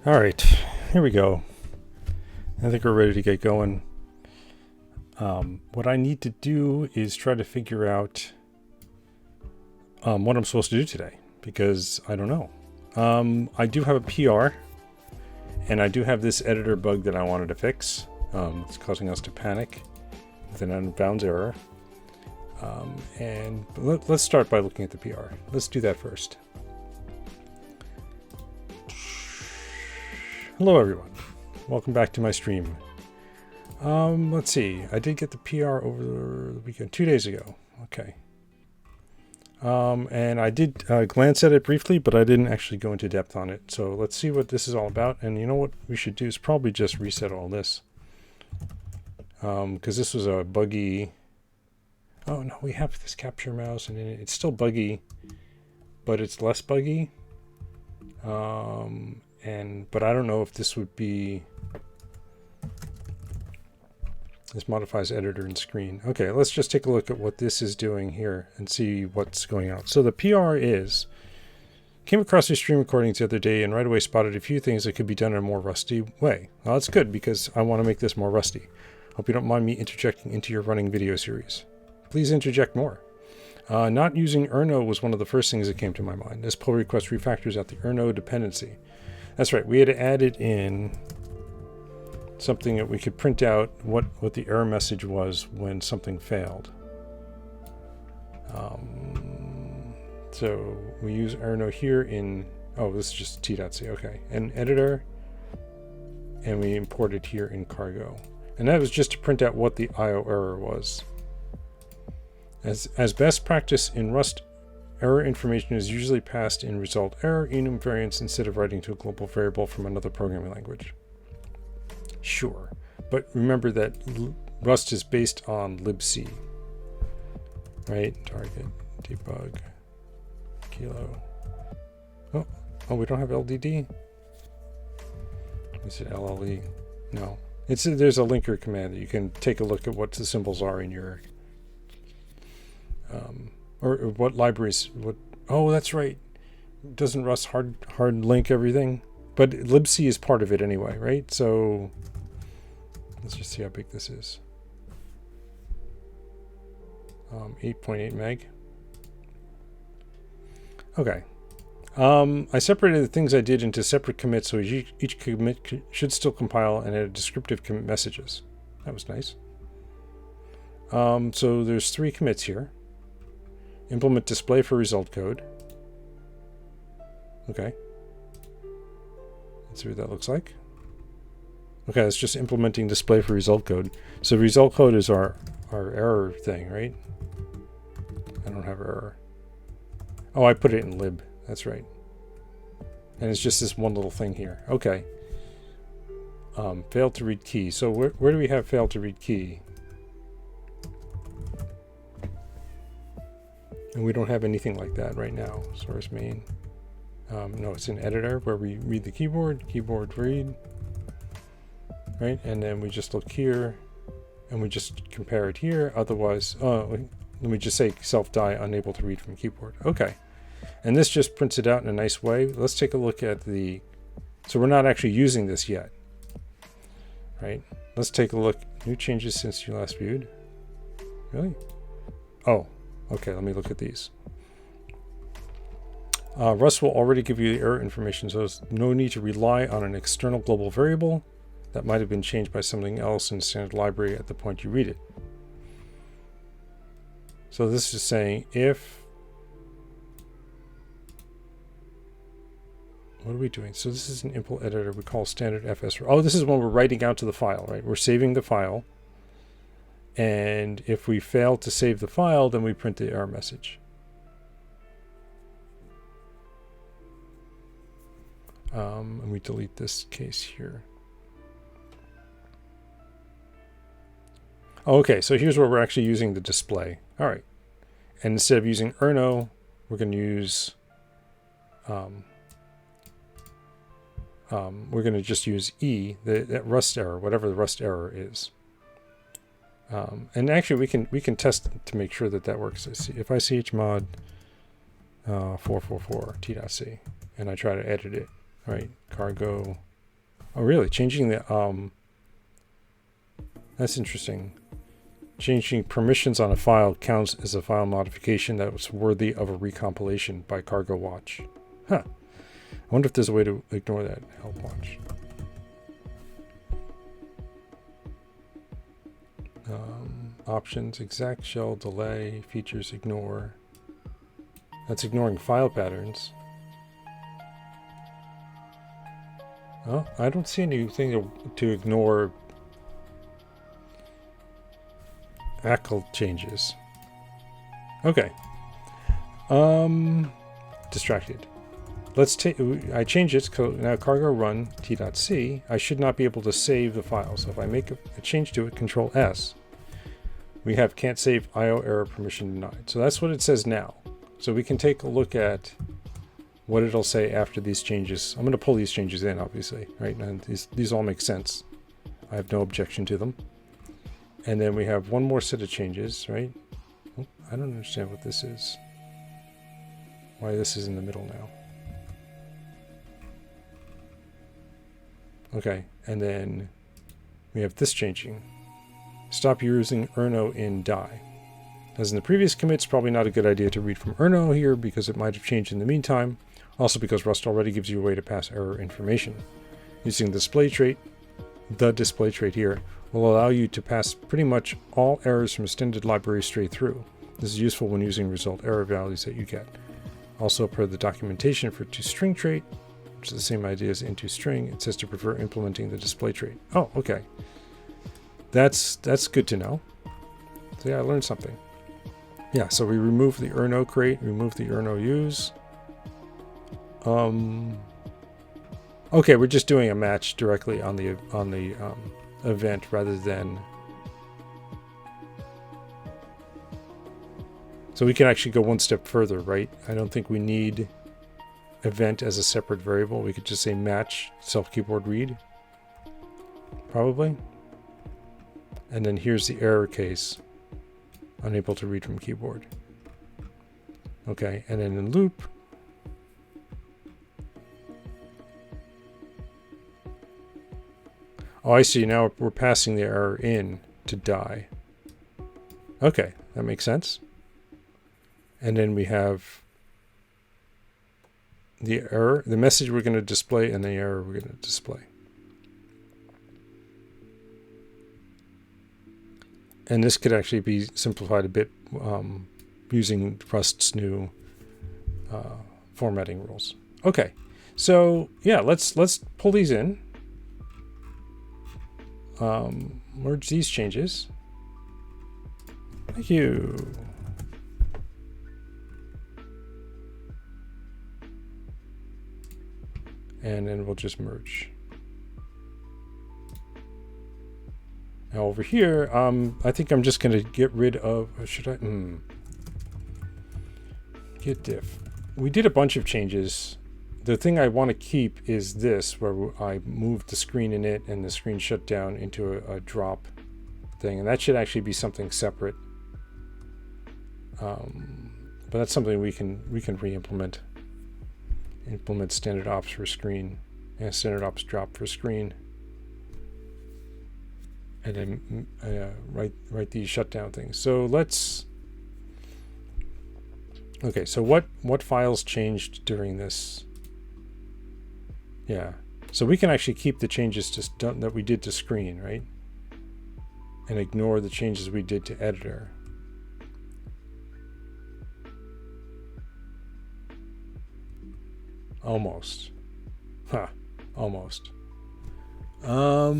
All right, here we go. I think we're ready to get going. What I need to do is try to figure out what I'm supposed to do today, because I don't know. I do have a PR, and I do have this editor bug that I wanted to fix. It's causing us to panic with an out-of-bounds error. And let's start by looking at the PR. Let's do that first. Hello everyone, welcome back to my stream. Let's see, I did get the PR over the weekend, 2 days ago. Okay. And I did glance at it briefly, but I didn't actually go into depth on it. So let's see what this is all about. And you know what we should do is probably just reset all this. Because this was a buggy... Oh no, we have this capture mouse and it's still buggy, but it's less buggy. But I don't know if this would be... This modifies editor and screen. Okay, let's just take a look at what this is doing here and see what's going on. So the PR is, came across your stream recordings the other day and right away spotted a few things that could be done in a more rusty way. Well, that's good because I want to make this more rusty. Hope you don't mind me interjecting into your running video series. Please interject more. Not using Erno was one of the first things that came to my mind. This pull request refactors out the Erno dependency. That's right, we had added in something that we could print out what the error message was when something failed. So we use Erno here in, oh, this is just t.c, okay, and editor, and we import it here in cargo. And that was just to print out what the IO error was. As best practice in Rust, error information is usually passed in result error enum variants instead of writing to a global variable from another programming language. Sure, but remember that Rust is based on libc, right? Target, debug, kilo. Oh, we don't have LDD? Is it LLE? No. There's a linker command that you can take a look at what the symbols are in your... or what libraries, oh, that's right. Doesn't Rust hard link everything? But libc is part of it anyway, right? So let's just see how big this is. 8.8 meg. Okay. I separated the things I did into separate commits, so each commit should still compile and add descriptive commit messages. That was nice. So there's 3 commits here. Implement display for result code. Okay. Let's see what that looks like. Okay, it's just implementing display for result code. So result code is our error thing, right? I don't have error. Oh, I put it in lib. That's right. And it's just this one little thing here. Okay. Failed to read key. So where do we have failed to read key? And we don't have anything like that right now. Source main. No, it's in editor where we read the keyboard read. Right? And then we just look here and we just compare it here. Otherwise, let me just say self-die unable to read from keyboard. Okay. And this just prints it out in a nice way. Let's take a look at the, so we're not actually using this yet. Right? Let's take a look. New changes since you last viewed. Really? Oh. Okay, let me look at these. Rust will already give you the error information, so there's no need to rely on an external global variable that might have been changed by something else in the standard library at the point you read it. So this is saying if... What are we doing? So this is an impl editor we call standard fs. Oh, this is when we're writing out to the file, right? We're saving the file. And if we fail to save the file, then we print the error message. And we delete this case here. Okay, so here's where we're actually using the display. All right. And instead of using Erno, we're going to use... we're going to just use E, that Rust error, whatever the Rust error is. And actually, we can test to make sure that works. If I chmod 444 t.c and I try to edit it, right? Cargo Oh, really? Changing the, that's interesting. Changing permissions on a file counts as a file modification that was worthy of a recompilation by Cargo Watch. Huh. I wonder if there's a way to ignore that. Help watch. Options, exact shell, delay, features, ignore. That's ignoring file patterns. Oh, I don't see anything to ignore ACL changes. Okay. Distracted. Let's take, I change it, now cargo run t.c. I should not be able to save the file. So if I make a change to it, Control S, we have can't save IO error permission denied. So that's what it says now. So we can take a look at what it'll say after these changes. I'm going to pull these changes in, obviously, right? And these all make sense. I have no objection to them. And then we have one more set of changes, right? Oh, I don't understand what this is. Why this is in the middle now. Okay, and then we have this changing. Stop using Erno in die. As in the previous commit, it's probably not a good idea to read from Erno here because it might have changed in the meantime. Also because Rust already gives you a way to pass error information. Using the display trait here will allow you to pass pretty much all errors from extended library straight through. This is useful when using result error values that you get. Also, per the documentation for toString trait, which is the same idea as into string, it says to prefer implementing the display trait. Oh, okay. That's good to know. So yeah, I learned something. Yeah, so we remove the Erno crate, remove the Erno use. Okay, we're just doing a match directly on the event rather than. So we can actually go one step further, right? I don't think we need event as a separate variable. We could just say match self keyboard read, probably. And then here's the error case, unable to read from keyboard. Okay, and then in loop, oh, I see. Now we're passing the error in to die. Okay, that makes sense. And then we have the error, the message we're going to display, and the error we're going to display. And this could actually be simplified a bit using Rust's new formatting rules. Okay, so yeah, let's pull these in. Merge these changes. Thank you. And then we'll just merge. Now over here, I think I'm just going to get rid of, should I? Git diff. We did a bunch of changes. The thing I want to keep is this, where I moved the screen in it and the screen shut down into a drop thing. And that should actually be something separate. But that's something we can re-implement. Implement standard ops for screen and standard ops drop for screen. And then write these shutdown things. So let's. Okay, so what files changed during this? Yeah, so we can actually keep the changes that we did to screen, right? And ignore the changes we did to editor. Almost. Huh, almost. All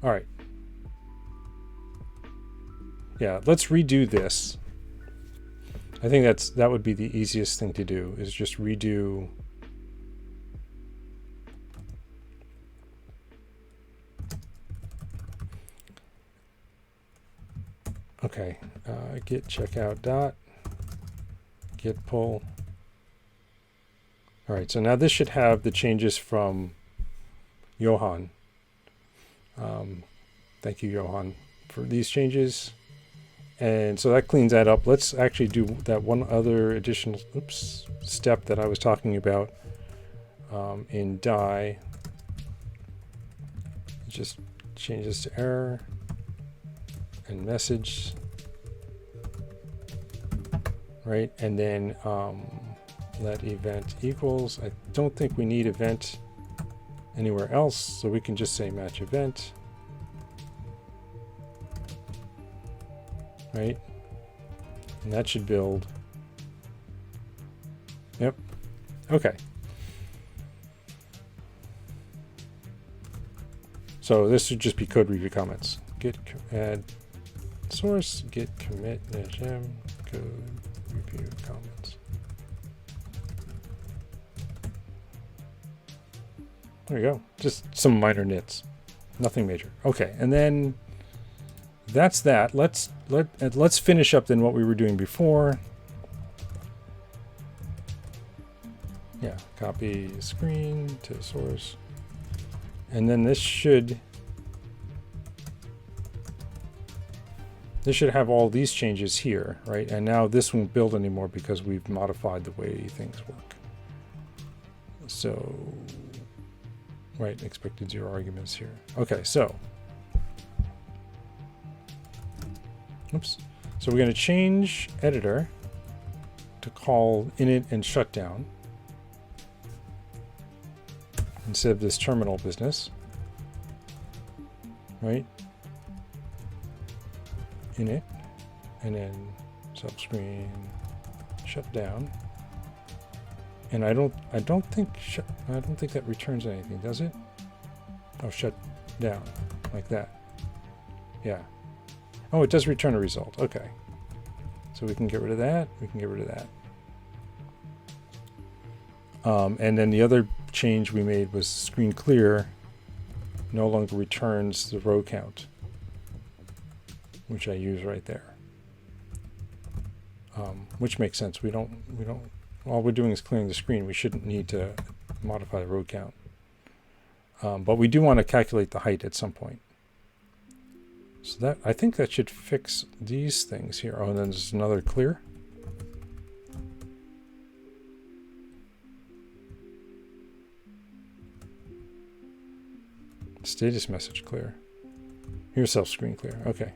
right. Yeah, let's redo this. I think that would be the easiest thing to do, is just redo. Okay, git checkout dot git pull. All right, so now this should have the changes from Johan. Thank you, Johan, for these changes. And so that cleans that up. Let's actually do that one other additional step that I was talking about in die. just change this to error and message, right? And then let event equals. I don't think we need event anywhere else, so we can just say match event, right? And that should build. Yep. Okay. So this should just be code review comments. Git add source, git commit -m code review comments. There you go. Just some minor nits. Nothing major. Okay, and then that's that. Let's finish up then what we were doing before. Yeah, copy screen to source. And then this should have all these changes here, right? And now this won't build anymore because we've modified the way things work. So, right, expected 0 arguments here. Okay, so, oops. So we're going to change editor to call init and shutdown instead of this terminal business, right? Init, and then subscreen shutdown. And I don't think that returns anything, does it? Oh, shut down, like that. Yeah. Oh, it does return a result. Okay. So we can get rid of that. We can get rid of that. And then the other change we made was screen clear no longer returns the row count, which I use right there. Which makes sense. We don't. All we're doing is clearing the screen. We shouldn't need to modify the row count. But we do want to calculate the height at some point. So that, I think that should fix these things here. Oh, and then there's another clear. Status message clear. Here's self screen clear. Okay.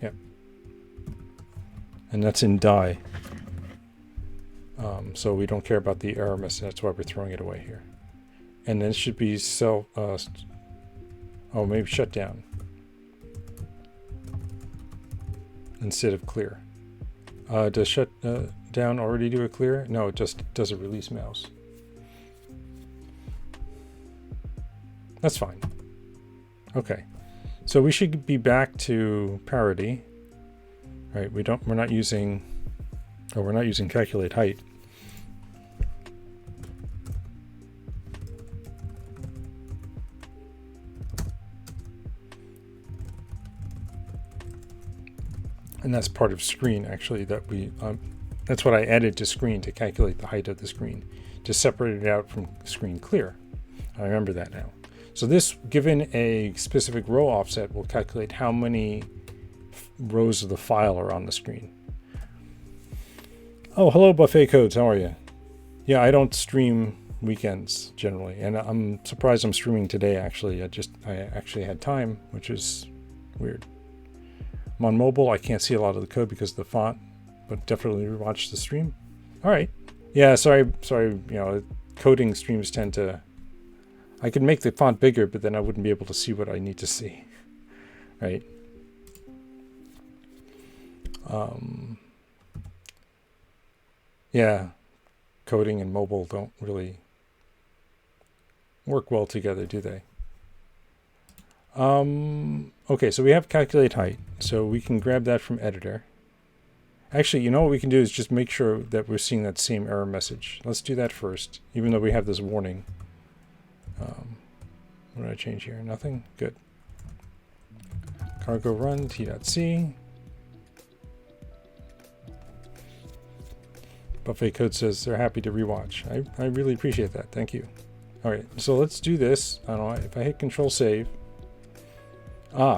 Yep. And that's in die. So we don't care about the error message. That's why we're throwing it away here. And then it should be self. Oh, maybe shut down instead of clear. Does shut down already do a clear? No, it just does a release mouse. That's fine. Okay, so we should be back to parity. All right, we're not using calculate height. And that's part of screen, actually, that we, that's what I added to screen to calculate the height of the screen, to separate it out from screen clear. I remember that now. So this, given a specific row offset, will calculate how many rows of the file are on the screen. Oh, hello, Buffet Codes. How are you? Yeah, I don't stream weekends generally, and I'm surprised I'm streaming today. Actually, I actually had time, which is weird. I'm on mobile. I can't see a lot of the code because of the font, but definitely watch the stream. All right. Yeah. Sorry. You know, coding streams tend to. I could make the font bigger, but then I wouldn't be able to see what I need to see. Right. Yeah. Coding and mobile don't really work well together, do they? Okay, so we have calculate height, so we can grab that from editor. Actually, you know what we can do is just make sure that we're seeing that same error message. Let's do that first, even though we have this warning. What did I change here? Nothing? Good. Cargo run t.c. Buffet Code says they're happy to rewatch. I really appreciate that. Thank you. All right, so let's do this. I don't know if I hit Control Save.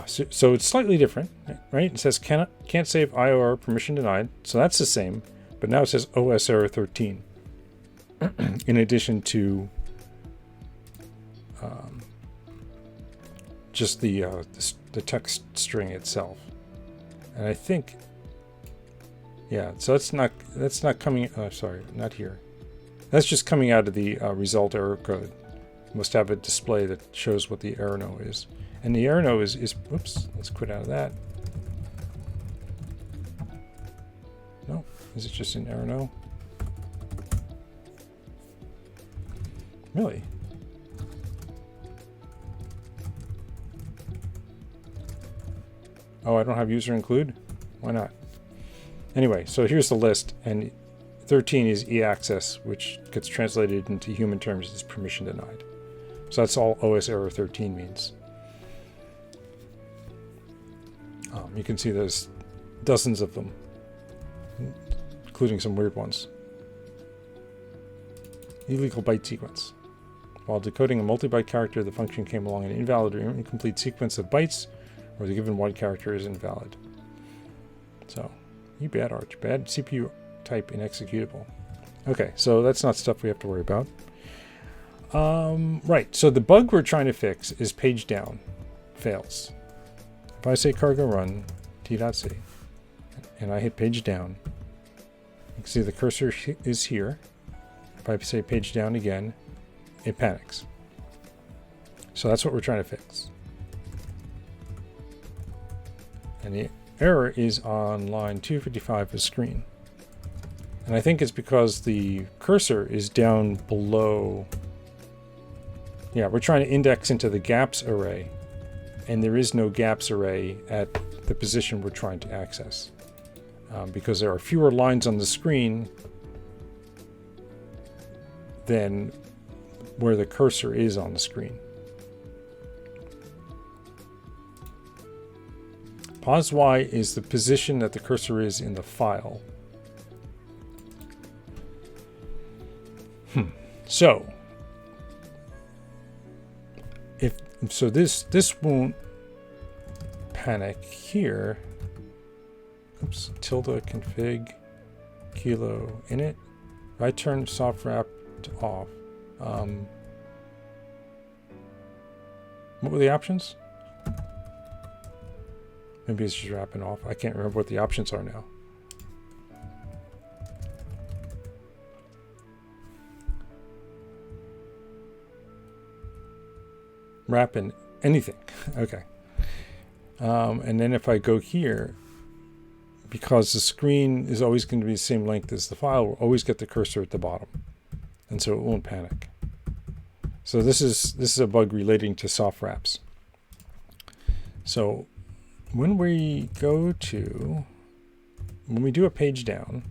So it's slightly different, right? It says can't save IOR permission denied. So that's the same, but now it says OS error 13. In addition to just the text string itself. And I think, yeah, so that's not coming, sorry, not here. That's just coming out of the result error code. You must have a display that shows what the error no is. And the error no is whoops, let's quit out of that. No, is it just an error no? Really? Oh, I don't have user include? Why not? Anyway, so here's the list, and 13 is e-access, which gets translated into human terms as permission denied. So that's all OS error 13 means. You can see there's dozens of them, including some weird ones. Illegal byte sequence. While decoding a multi-byte character, the function came along an invalid or incomplete sequence of bytes, or the given one character is invalid. So, you bad Arch. Bad CPU type inexecutable. Okay, so that's not stuff we have to worry about. Right, so the bug we're trying to fix is PageDown fails. If I say cargo run t.c and I hit PageDown, you can see the cursor is here. If I say PageDown again, it panics. So that's what we're trying to fix. And the error is on line 255 of the screen. And I think it's because the cursor is down below. Yeah, we're trying to index into the gaps array, and there is no gaps array at the position we're trying to access. Because there are fewer lines on the screen than where the cursor is on the screen. Pos Y is the position that the cursor is in the file. So, this won't panic here. Oops, tilde config kilo init. If I turn soft wrap to off. What were the options? Maybe it's just wrapping off. I can't remember what the options are now. Wrapping anything. Okay. And then if I go here, because the screen is always going to be the same length as the file, we'll always get the cursor at the bottom. And so it won't panic. So this is a bug relating to soft wraps. So when we do a page down,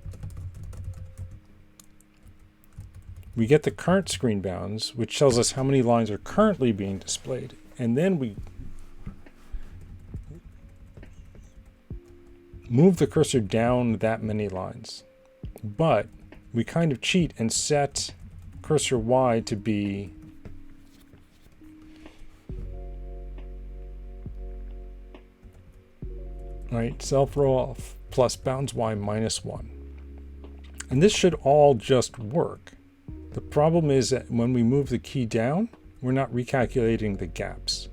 we get the current screen bounds, which tells us how many lines are currently being displayed. And then we move the cursor down that many lines. But we kind of cheat and set cursor Y to be right, self row off plus bounds Y minus 1. And this should all just work. The problem is that when we move the key down, we're not recalculating the gaps.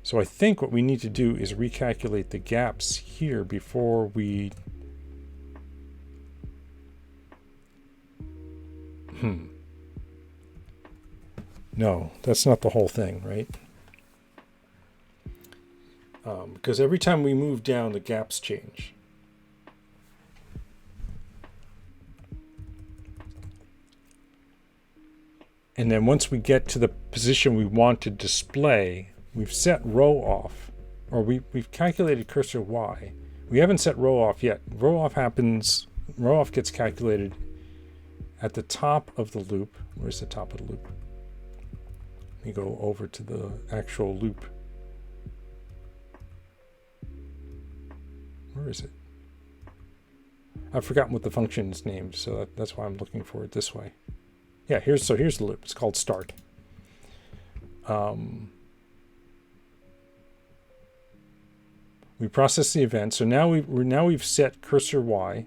So I think what we need to do is recalculate the gaps here before we... No, that's not the whole thing, right? Because every time we move down, the gaps change. And then once we get to the position we want to display, we've set row off, or we've calculated cursor Y. We haven't set row off yet. Row off gets calculated at the top of the loop. Where's the top of the loop? Let me go over to the actual loop. Where is it? I've forgotten what the function is named, so that's why I'm looking for it this way. Yeah, here's the loop. It's called start. We process the event. So now we've set cursor Y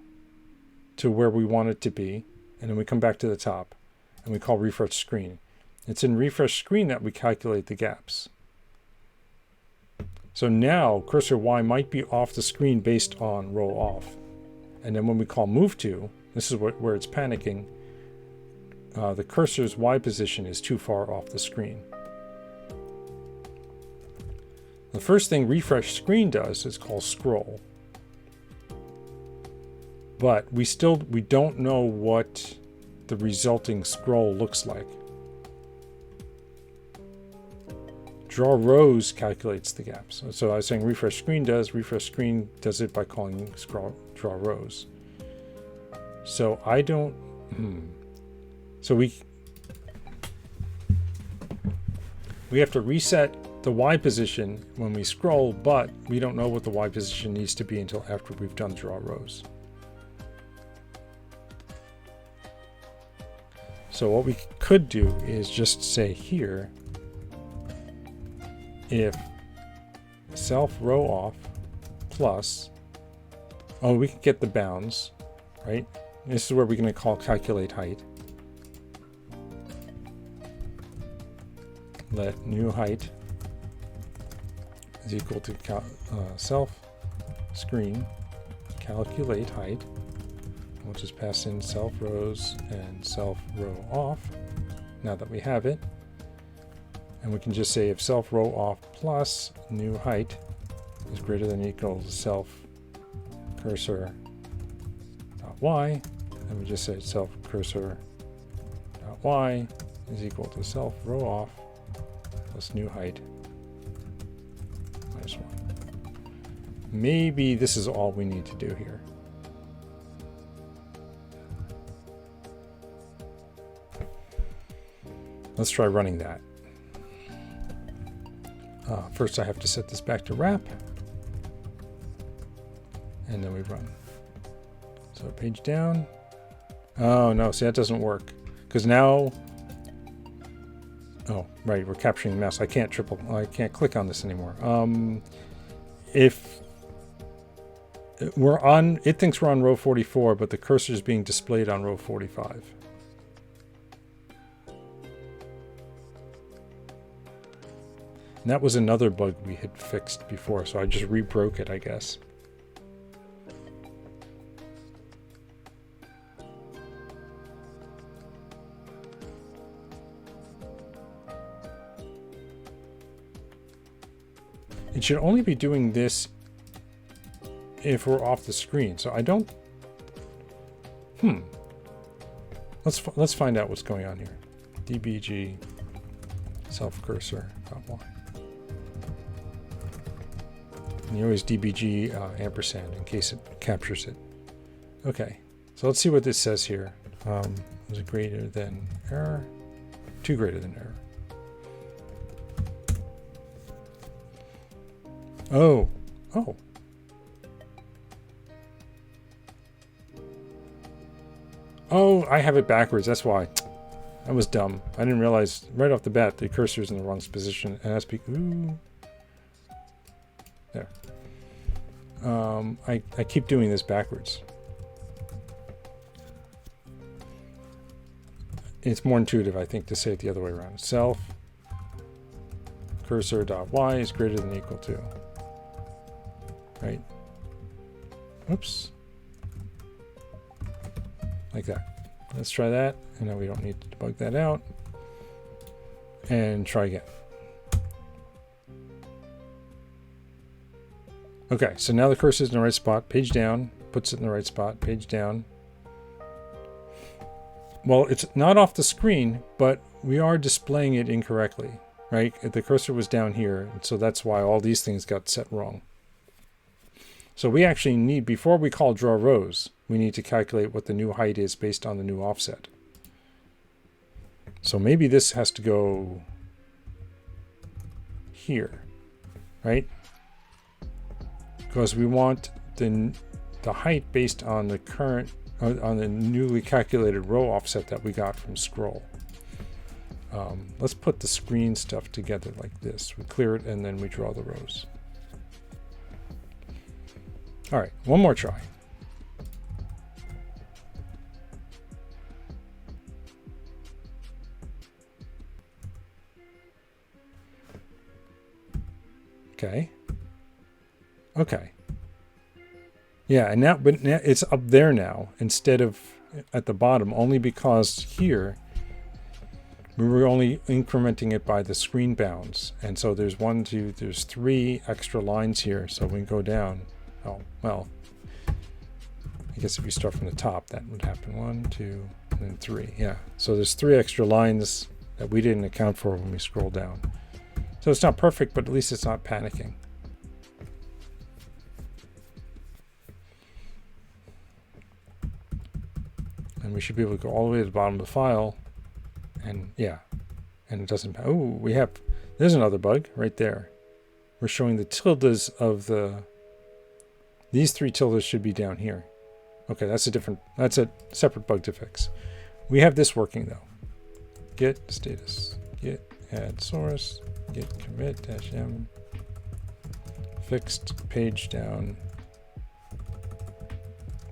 to where we want it to be, and then we come back to the top, and we call refresh screen. It's in refresh screen that we calculate the gaps. So now cursor Y might be off the screen based on row off. And then when we call move to, this is where it's panicking, the cursor's Y position is too far off the screen. The first thing refresh screen does is call scroll. But we don't know what the resulting scroll looks like. Draw rows calculates the gaps. So I was saying refresh screen does it by calling draw rows. So I don't, So we have to reset the Y position when we scroll, but we don't know what the Y position needs to be until after we've done draw rows. So what we could do is just say here, if self row off plus, we can get the bounds, right? This is where we're going to call calculate height. Let new height is equal to self screen calculate height. We'll just pass in self rows and self row off now that we have it. And we can just say if self row off plus new height is greater than or equal to self cursor dot y, then we just say self cursor dot y is equal to self row off plus new height minus 1. Maybe this is all we need to do here. Let's try running that. First I have to set this back to wrap, and then we run. So page down. Oh no, see that doesn't work. Because now, oh right, we're capturing the mouse. I can't click on this anymore. If it thinks we're on row 44, but the cursor is being displayed on row 45. And that was another bug we had fixed before, so I just rebroke it, I guess. It should only be doing this if we're off the screen, so I don't... Let's find out what's going on here. dbg self cursor .y. And you always dbg ampersand in case it captures it. Okay, so let's see what this says here. Is it greater than error? 2 greater than error. Oh. Oh, I have it backwards. That's why. That was dumb. I didn't realize right off the bat the cursor's in the wrong position. And that's there. I keep doing this backwards. It's more intuitive, I think, to say it the other way around. Self cursor dot y is greater than or equal to. Right? Oops. Like that. Let's try that. And now we don't need to debug that out. And try again. Okay, so now the cursor is in the right spot. Page down, puts it in the right spot. Page down. Well, it's not off the screen, but we are displaying it incorrectly, right? The cursor was down here, and so that's why all these things got set wrong. So we actually need, before we call draw rows, we need to calculate what the new height is based on the new offset. So maybe this has to go here, right? Because we want the height based on the current, on the newly calculated row offset that we got from scroll. Let's put the screen stuff together like this. We clear it and then we draw the rows. All right, one more try. Okay, Okay. Yeah, and now, but now it's up there now instead of at the bottom, only because here we were only incrementing it by the screen bounds. And so there's there's 3 extra lines here. So we can go down. Oh, well, I guess if you start from the top, that would happen. 1, 2, and then 3. Yeah. So there's 3 extra lines that we didn't account for when we scroll down. So it's not perfect, but at least it's not panicking. And we should be able to go all the way to the bottom of the file. And yeah, and it doesn't. Oh, there's another bug right there. We're showing the tildes of these 3 tildes should be down here. Okay, that's a separate bug to fix. We have this working though. Git status, git add source, git commit -m, fixed page down,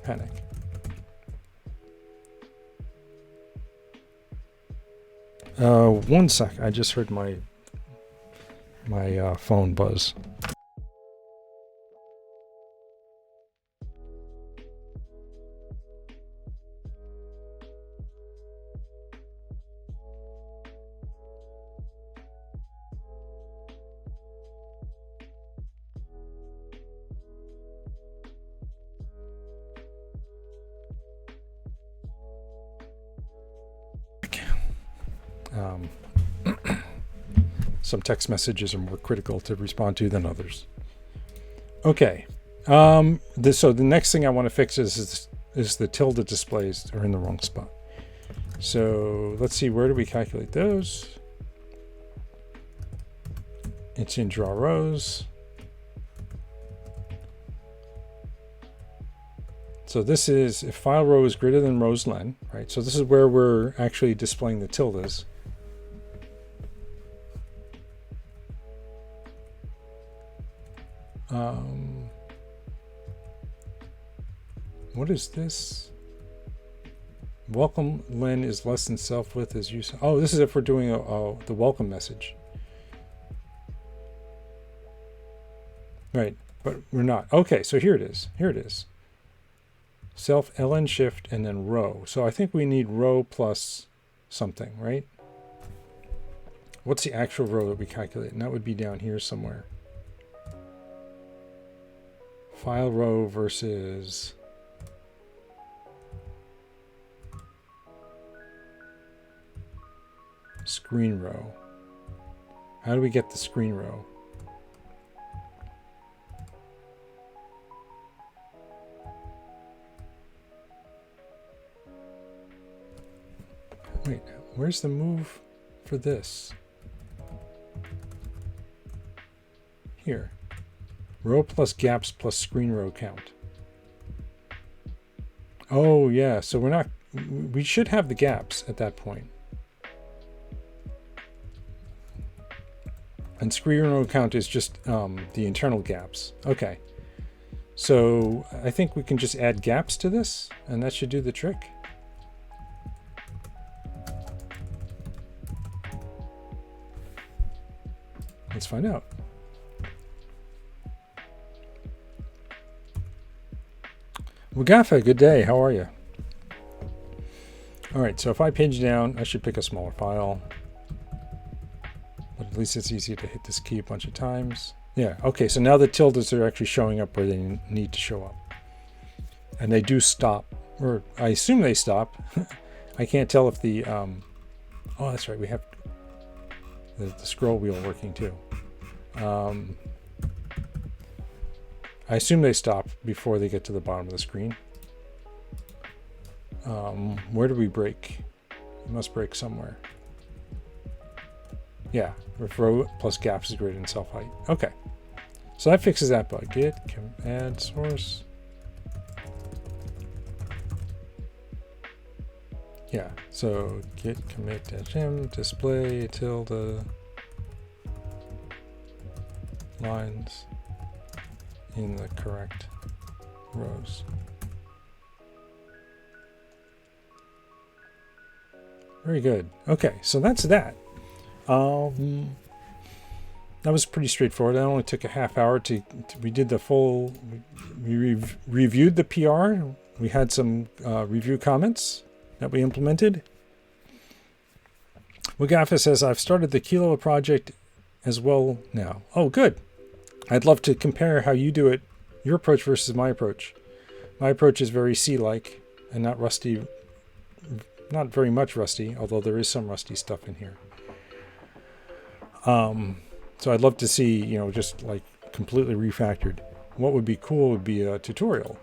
panic. One sec. I just heard my phone buzz. Some text messages are more critical to respond to than others. Okay. So the next thing I want to fix is the tilde displays are in the wrong spot. So let's see, where do we calculate those? It's in draw rows. So this is if file row is greater than rows len, right? So this is where we're actually displaying the tildes. What is this? Welcome len is less than self width as you. Oh, this is if we're doing the welcome message. Right, but we're not. Okay, so here it is. Here it is. Self ln shift and then row. So I think we need row plus something, right? What's the actual row that we calculate? And that would be down here somewhere. File row versus screen row. How do we get the screen row? Wait, where's the move for this? Here. Row plus gaps plus screen row count. Oh yeah, so we should have the gaps at that point. And screen row count is just the internal gaps. Okay. So I think we can just add gaps to this and that should do the trick. Let's find out. Wagafa, good day. How are you? All right, so if I page down, I should pick a smaller file. But at least it's easy to hit this key a bunch of times. Yeah, okay, so now the tildes are actually showing up where they need to show up. And they do stop, or I assume they stop. I can't tell if the, oh, that's right, we have the scroll wheel working too. I assume they stop before they get to the bottom of the screen. Where do we break? We must break somewhere. Yeah, if row plus gaps is greater than self height. Okay, so that fixes that bug. Git add source. Yeah, so git commit -m display tilde lines in the correct rows. Very good. Okay, so that's that. that was pretty straightforward. That only took a half hour we did the full, we reviewed the PR. We had some review comments that we implemented. Wagafa says, I've started the Kilo project as well now. Oh, good. I'd love to compare how you do it, your approach versus my approach. My approach is very C-like and not rusty, not very much rusty, although there is some rusty stuff in here. So I'd love to see, just like completely refactored. What would be cool would be a tutorial.